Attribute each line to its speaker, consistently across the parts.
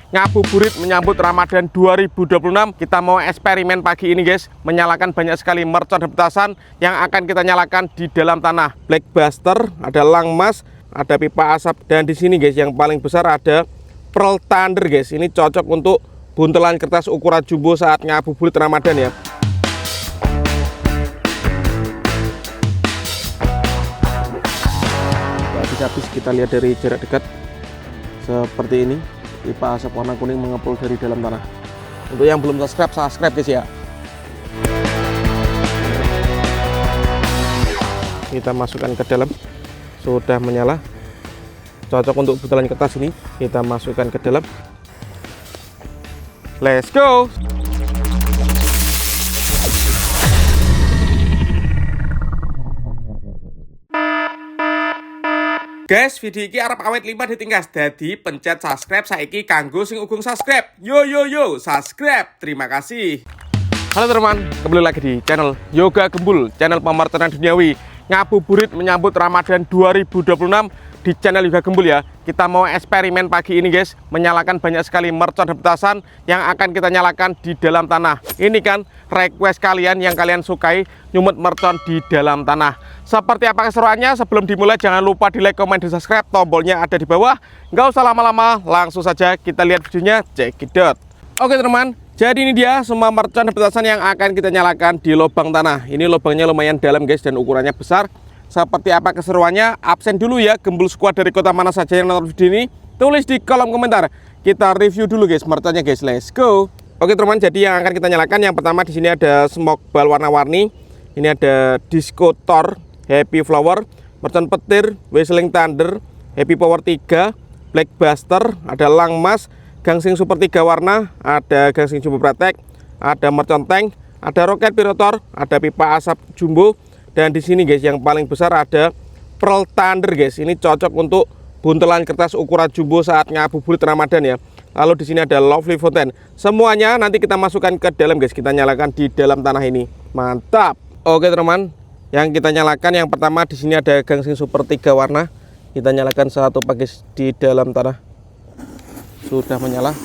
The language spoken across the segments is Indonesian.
Speaker 1: ngabuburit menyambut Ramadan 2026. Kita mau eksperimen pagi ini guys, menyalakan banyak sekali mercon dan petasan yang akan kita nyalakan di dalam tanah. Black Buster, ada Langmas, ada pipa asap, dan di sini guys yang paling besar ada Pearl Thunder guys. Ini cocok untuk buntelan kertas ukuran jumbo saat ngabuburit Ramadan ya. Habis kita lihat dari jarak dekat seperti ini, pipa asap warna kuning mengepul dari dalam tanah. Untuk yang belum subscribe guys ya. Kita masukkan ke dalam, sudah menyala, cocok untuk buntelan kertas ini. Kita masukkan ke dalam, let's go. Guys, video ini arep awet 5 ditingkas. Jadi pencet subscribe saiki kanggo sing ugung subscribe. Yo subscribe. Terima kasih. Halo teman, kembali lagi di channel Yoga Gembul, channel pemartanan duniawi ngabuburit menyambut Ramadan 2026 di channel Yoga Gembul ya. Kita mau eksperimen pagi ini guys, menyalakan banyak sekali mercon dan petasan yang akan kita nyalakan di dalam tanah. Ini kan request kalian yang kalian sukai, nyumut mercon di dalam tanah. Seperti apa keseruannya? Sebelum dimulai jangan lupa di like, komen, dan subscribe. Tombolnya ada di bawah. Nggak usah lama-lama, langsung saja kita lihat videonya. Check it out. Oke teman, jadi ini dia semua mercon dan petasan yang akan kita nyalakan di lubang tanah. Ini lubangnya lumayan dalam guys dan ukurannya besar. Seperti apa keseruannya? Absen dulu ya, Gembul Squad dari kota mana saja yang nonton video ini, tulis di kolom komentar. Kita review dulu guys merconnya guys. Let's go. Oke teman, jadi yang akan kita nyalakan yang pertama di sini ada smoke ball warna-warni. Ini ada Disco Thor, Happy Flower, mercon petir, Whistling Thunder, Happy Power 3, Black Buster, ada Langmas, Gangsing Super 3 warna, ada Gangsing Jumbo Pratek, ada mercon tank, ada Roket Pirotor, ada pipa asap jumbo, dan di sini guys yang paling besar ada Pearl Thunder guys. Ini cocok untuk buntelan kertas ukuran jumbo saat ngabuburit Ramadan ya. Lalu di sini ada Lovely Fountain. Semuanya nanti kita masukkan ke dalam guys, kita nyalakan di dalam tanah ini. Mantap. Oke teman, yang kita nyalakan yang pertama di sini ada Gangsing Super 3 warna. Kita nyalakan satu pakis di dalam tanah. Sudah menyala.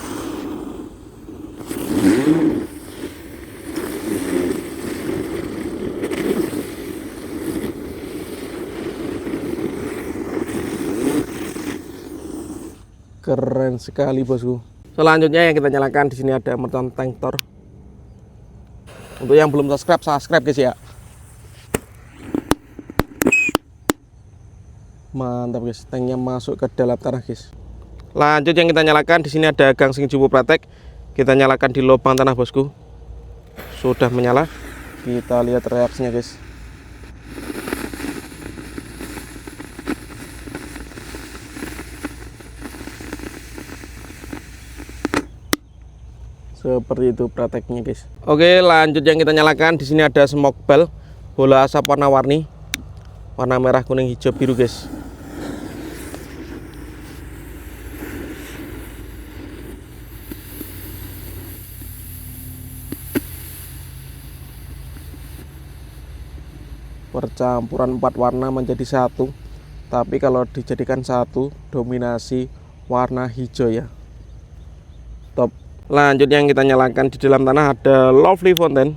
Speaker 1: Keren sekali bosku. Selanjutnya yang kita nyalakan di sini ada mercon tank Thor. Untuk yang belum subscribe guys ya. Mantap guys, tanknya masuk ke dalam tanah guys. Lanjut yang kita nyalakan di sini ada Gangsing Jumbo Pratek. Kita nyalakan di lubang tanah bosku. Sudah menyala. Kita lihat reaksinya guys. Seperti itu prakteknya guys. Oke, lanjut yang kita nyalakan di sini ada smoke ball, bola asap warna-warni, warna merah, kuning, hijau, biru guys. Percampuran 4 warna menjadi satu, tapi kalau dijadikan satu dominasi warna hijau ya. Top. Lanjut yang kita nyalakan di dalam tanah ada Lovely Fountain,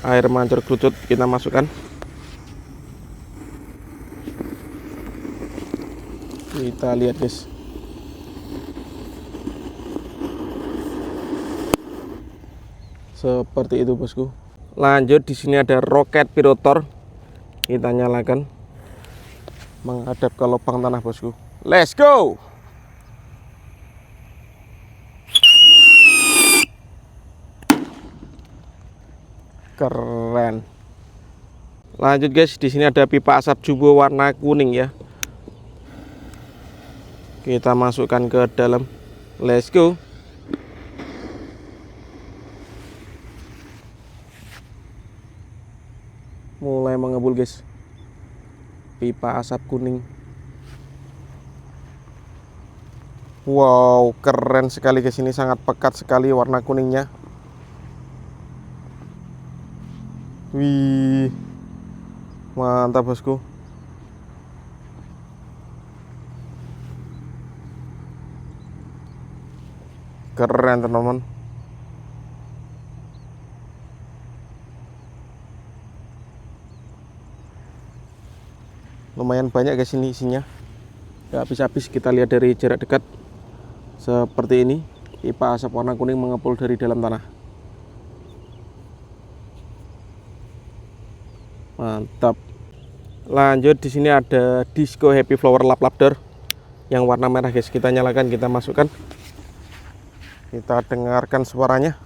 Speaker 1: air mancur kerucut, kita masukkan. Kita lihat guys. Seperti itu bosku. Lanjut di sini ada Roket Pirotor. Kita nyalakan menghadap ke lubang tanah bosku. Let's go. Keren. Lanjut guys, di sini ada pipa asap jumbo warna kuning ya. Kita masukkan ke dalam. Let's go. Mulai mengebul guys. Pipa asap kuning. Wow, keren sekali guys, ini sangat pekat sekali warna kuningnya. Wih, mantap bosku. Keren teman-teman. Lumayan banyak guys ini isinya, nggak habis-habis. Kita lihat dari jarak dekat seperti ini, pipa asap warna kuning mengepul dari dalam tanah. Mantap. Lanjut, di sini ada Disco Happy Flower lap door yang warna merah guys. Kita nyalakan, kita masukkan, kita dengarkan suaranya.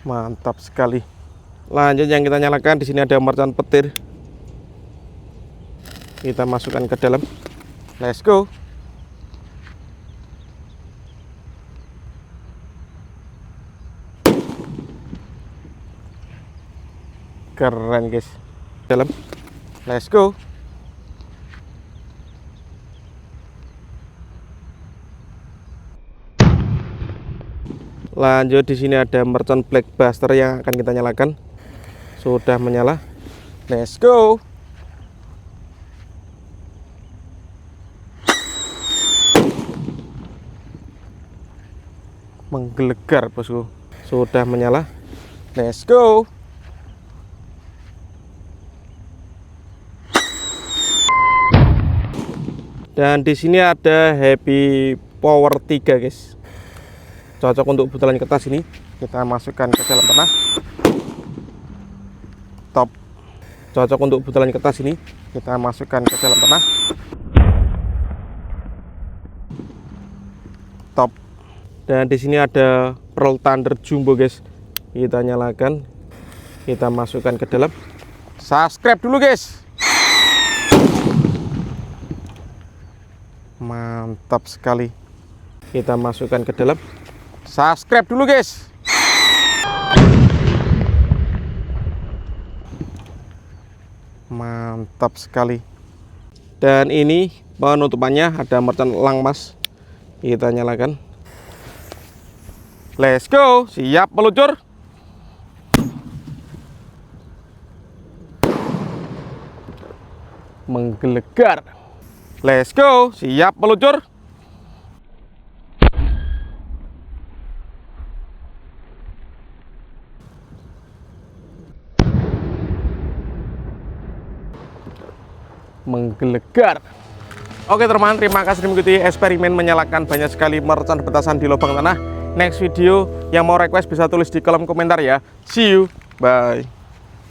Speaker 1: Mantap sekali. Lanjut, yang kita nyalakan di sini ada mercon petir. Kita masukkan ke dalam. Let's go. Keren guys. Dalam. Let's go. Lanjut, di sini ada mercon black buster yang akan kita nyalakan. Sudah menyala. Let's go. Menggelegar bosku. Sudah menyala. Let's go. Dan di sini ada Happy Power 3 guys. Cocok untuk butalan kertas ini. Kita masukkan ke dalam tanah. Top. Cocok untuk butalan kertas ini. Kita masukkan ke dalam tanah. Top. Dan di sini ada Pearl Thunder Jumbo guys. Kita nyalakan. Kita masukkan ke dalam. Subscribe dulu guys. Mantap sekali. Kita masukkan ke dalam. Subscribe dulu guys. Mantap sekali. Dan ini penutupannya ada mercon elang mas. Kita nyalakan. Let's go. Siap meluncur. Menggelegar. Let's go. Siap meluncur. Menggelegar. Oke teman, terima kasih mengikuti eksperimen menyalakan banyak sekali mercon petasan di lubang tanah. Next video yang mau request bisa tulis di kolom komentar ya. See you, bye.